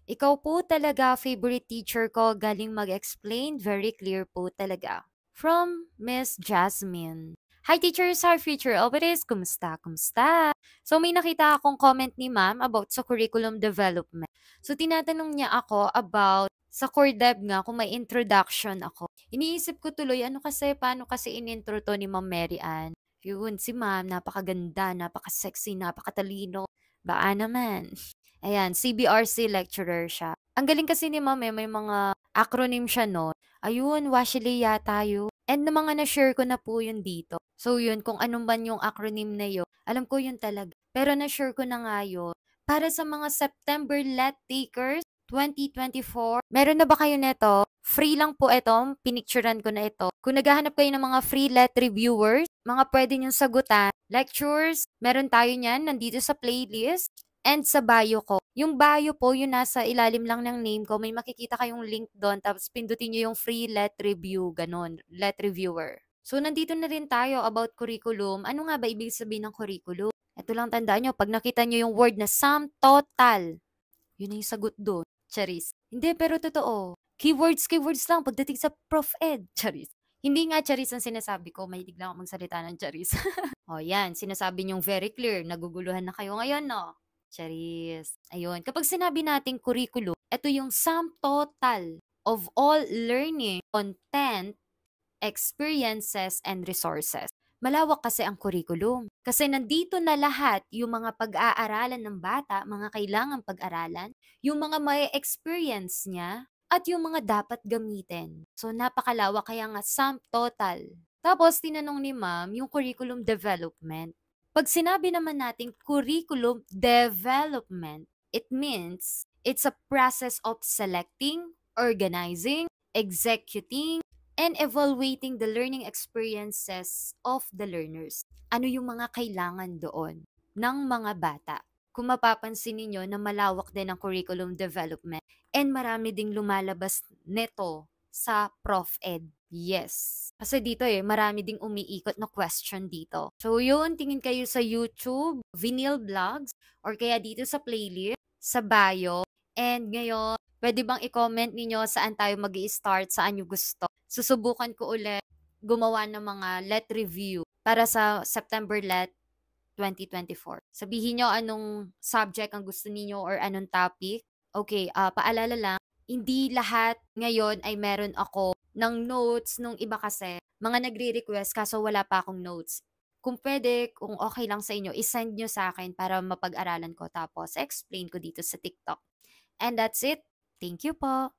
Ikaw po talaga favorite teacher ko, galing mag-explain, very clear po talaga. From Miss Jasmine. Hi teachers, our future always, kumusta, kumusta? So may nakita akong comment ni ma'am about sa curriculum development. So tinatanong niya ako about sa core dev nga kung may introduction ako. Iniisip ko tuloy, paano kasi in-intro to ni Ma'am Mary Ann? Yun, si ma'am, napakaganda, napaka-sexy, napakatalino. Baka naman. Ayan, CBRC lecturer siya. Ang galing kasi ni ma'am may mga acronym siya no. Ayun, Washili yata yun. And na mga na-share ko na po yun dito. So yun, kung anong man yung acronym na yun, alam ko yun talaga. Pero na-share ko na nga yun. Para sa mga September let takers, 2024, meron na ba kayo neto? Free lang po ito, pinicturean ko na ito. Kung naghahanap kayo ng mga free let reviewers, mga pwede nyong sagutan, lectures, meron tayo niyan, nandito sa playlist. And sa bio ko. Yung bio po, yung nasa ilalim lang ng name ko, may makikita kayong link doon, tapos pindutin nyo yung free let review, ganun, let reviewer. So, nandito na rin tayo about curriculum. Ano nga ba ibig sabihin ng curriculum? Ito lang tandaan nyo, pag nakita nyo yung word na sum total, yun na yung sagot doon. Charis. Hindi, pero totoo. Keywords lang pagdating sa Prof. Ed. Charis. Hindi nga charis ang sinasabi ko, mahilig lang ako magsalita ng charis. O yan, sinasabi niyong very clear, naguguluhan na kayo ngayon, no? Charis. Ayun, kapag sinabi nating curriculum, ito yung sum total of all learning, content, experiences, and resources. Malawak kasi ang curriculum. Kasi nandito na lahat yung mga pag-aaralan ng bata, mga kailangang pag-aralan, yung mga may experience niya, at yung mga dapat gamitin. So, napakalawak kaya nga sum total. Tapos, tinanong ni ma'am yung curriculum development. Pag sinabi naman natin curriculum development, it means it's a process of selecting, organizing, executing, and evaluating the learning experiences of the learners. Ano yung mga kailangan doon ng mga bata? Kung mapapansin ninyo na malawak din ang curriculum development and marami ding lumalabas neto sa Prof. Ed. Yes. Kasi dito marami ding umiikot na question dito. So yun, tingin kayo sa YouTube, Vinyl Vlogs, or kaya dito sa playlist, sa bio. And ngayon, pwede bang i-comment ninyo saan tayo mag start saan nyo gusto. Susubukan ko ulit gumawa ng mga let review para sa September let 2024. Sabihin nyo anong subject ang gusto niyo or anong topic. Okay, paalala lang, hindi lahat ngayon ay meron ako ng notes nung iba kasi. Mga nagre-request kaso wala pa akong notes. Kung pwede, kung okay lang sa inyo, isend nyo sa akin para mapag-aralan ko tapos explain ko dito sa TikTok. And that's it. Thank you po.